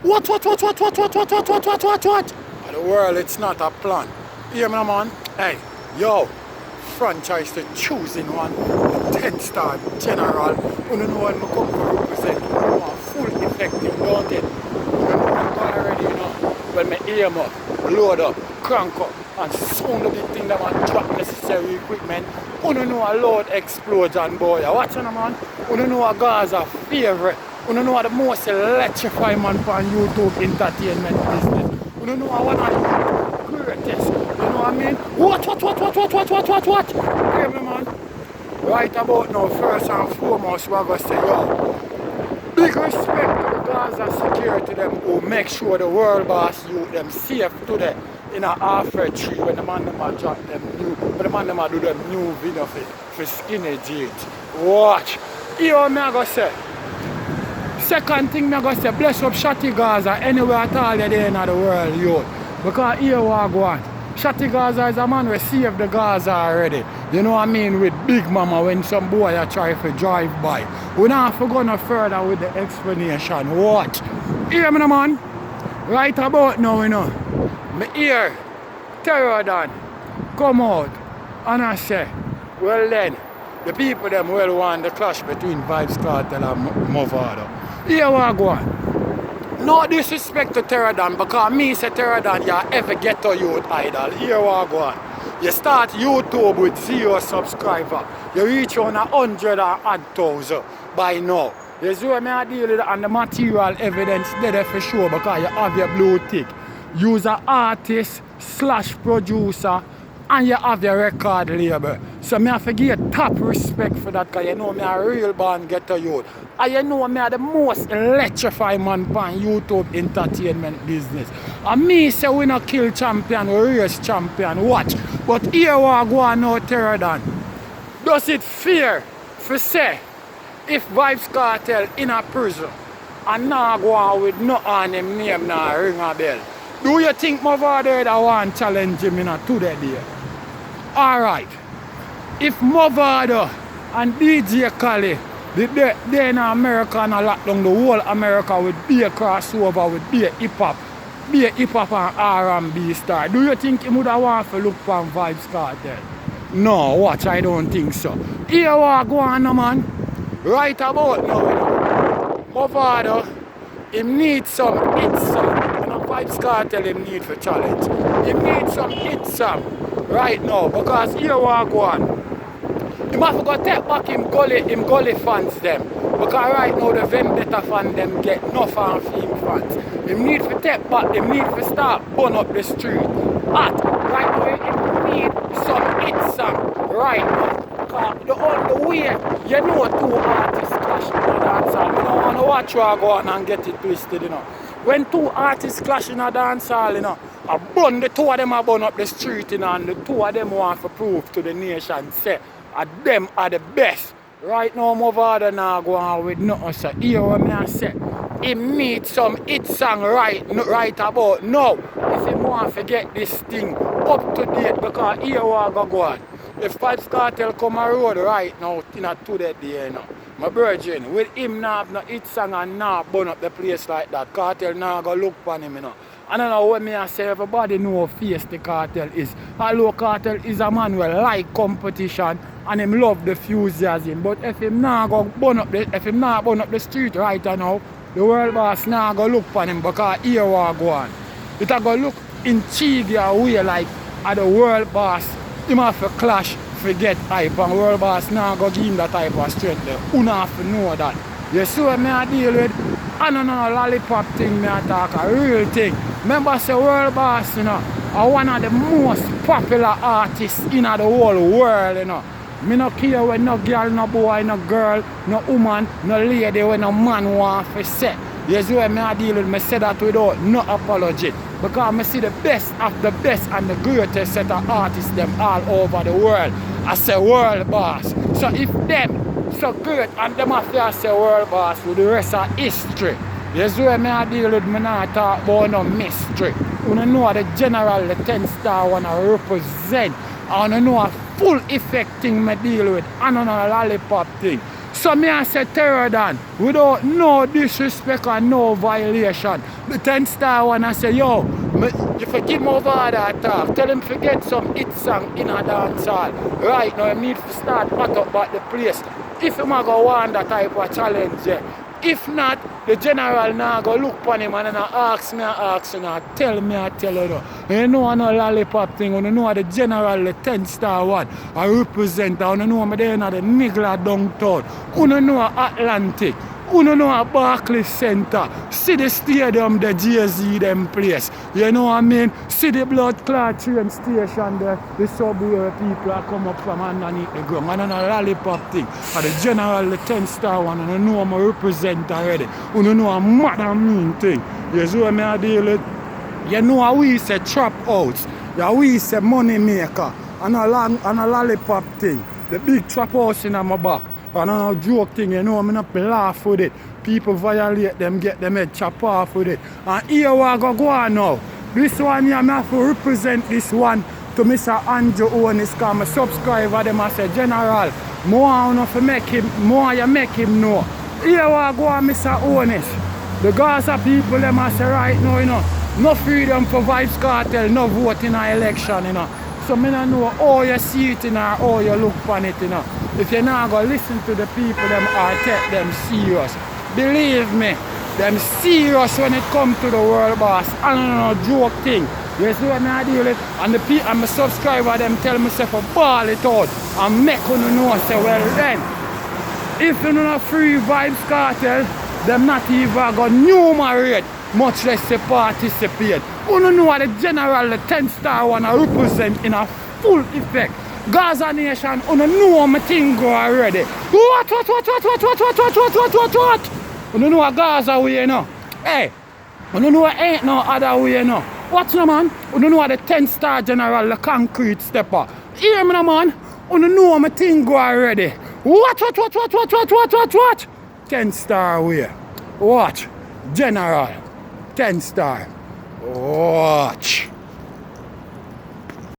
What? The world, it's not a plan. Hear me, man? Hey, yo, franchise to choosing one, the 10-star general. You know when I come to represent, you know, full effective, don't it? You know already, you know, when I aim up, load up, crank up, and sound the big thing that man drop necessary equipment. You know a loud explosion, boy. Watch on, man. You know a Gaza favorite. You know the most electrifying man on YouTube entertainment business. You know one of the greatest. You know what I mean? What? Hear me, man. Right about now, first and foremost, we're going to say, yo, big respect to the Gaza security them who make sure the world boss youth them safe today in a halfway tree when the man them drop them new, when the man them do them new video for skinny jeans. Watch. Here me I go say. Second thing me I go say, bless up Shotty Gaza anywhere at all you're there in the world, yo. Because here we go on. Shotty Gaza is a man who saved the Gaza already. You know what I mean? With Big Mama when some boy are trying to drive by. We don't have to go no further with the explanation. Watch. Hear me, man? Right about now, you know. Me hear Terror come out and I say, well then, the people them will want the clash between Vybz Kartel and Mavado. Here we go on. No disrespect to Terror because me say Terror you ever get to youth idol. Here we go on. You start YouTube with 0 subscriber. You reach on 100,000 by now. You see what I deal with and the material evidence there for sure because you have your blue tick. Use an artist / producer and you have your record label. So me have to give you top respect for that because you know me a real born ghetto youth. And you know me are the most electrifying man on YouTube entertainment business. And me say we no kill champion, we race champion, watch. But here we go on now Terror. Does it fear for say if Vybz Kartel in a prison and now go on with no on him name now ring a bell? Do you think Mavado that want challenge him in a today day? Alright. If Mavado and DJ Khaled they in America and lock down the whole America with be a crossover with be a hip-hop and R&B star, do you think he would have want to look for Vybz Kartel? No, watch, I don't think so. Here we go on, man. Right about now, Mavado, he needs some hit song. Vybz Kartel him need for challenge. He needs some hit song right now because here we go on. He must go take back him gully fans them. Because right now the Vendetta fan them get no fan film fans. He need to take back, they need to start burn up the street. But right now he need some hit song right now. Because the only way you know 2 artists clash in the dance hall. You don't want to watch you go on and get it twisted, you know. When 2 artists clash in a dance hall, you know, the 2 of them are burn up the street, you know, and the 2 of them want to prove to the nation, say, them are the best. Right now, Mavado now go on with nothing, so here what I say, he needs some hit song right about now. If he want to get this thing up to date, because here what go on. If Vybz Kartel come a road right now, in a today day, you know. My virgin, with him now have no hit song and now burn up the place like that. Kartel now go look for him, you know. And I know what me I say, everybody know how fierce the Kartel is. Although Kartel is a man who like competition and him love the enthusiasm. But if him now go burn up the street right now, the world boss now go look for him because here we go on. It a go look intriguing way like at the world boss. Him have to clash, forget hype, and world boss now go give him that type of strength there. You have to know that. You see what me I deal with? I don't know lollipop thing me I talk, a real thing. Remember say world boss, you know, are one of the most popular artists in the whole world, you know. Me no care when no girl, no boy, no girl, no woman, no lady, when no man want to say. You see what me I deal with? Me say that without no apology. Because I see the best of the best and the greatest set of artists them all over the world. I say world boss. So if them so great and them have to say world boss with the rest of history. You see what I deal with, me not talk about no mystery. You know the general, the 10-star one I represent. I know a full effect thing me deal with. I don't know a lollipop thing. So me I say terror dan, without no disrespect and no violation. The 10 star one I say, yo, you forgive me over that talk. Tell him forget some hit song in a dance hall. Right now, you need to start back up at the place. If you go want that type of challenge, yeah. If not, the general now go look upon him and ask me, tell me, I tell you. You know no lollipop thing, you know the general, the 10 star one, I represent, you know me there in the Nigla downtown, you know Atlantic, you know Barclays Center, see the stadium, the Jay-Z them place, you know what I mean? See the blood clot train station there, the subway people are come up from underneath the ground, and a lollipop thing, and the general, the 10 star one, and you know I represent already, you know a mad mean thing, you see what I deal with? You know how we say trap house, yeah, we say money maker, and a lollipop thing, the big trap house in my back. And a joke thing, you know, I'm not laugh with it. People violate them, get them head chop off with it. And here we go on now. This one here, I have to represent this one to Mr. Andrew Onis, because I subscribe to them and say, General, more enough to make him, more you make him know. Here we go on, Mr. Onis. The Gaza people, them I say right now, you know, no freedom for Vybz Kartel, no vote in an election, you know. So I don't know how you see it, you know, how you look upon it, you know. If you're not going to listen to the people, them or take them serious. Believe me, them serious when it comes to the world boss. I don't know, joke thing. You see what I deal with? And the people, and my subscriber, them tell myself to ball it out and make you know, say, well then, if you don't free Vybz Kartel, them not even going to numerate, much less to participate. You don't know what the general, the 10 star one I represent in a full effect. Gaza Nation, you don't know my thing go already. What? You don't know what Gaza way, you know? Hey, you don't know what ain't no other way, you know? What's no man? You don't know what the 10 star general, the concrete stepper. Hear me no man? You don't know my thing go already. What? 10 star way. Watch. General. 10 star. Watch.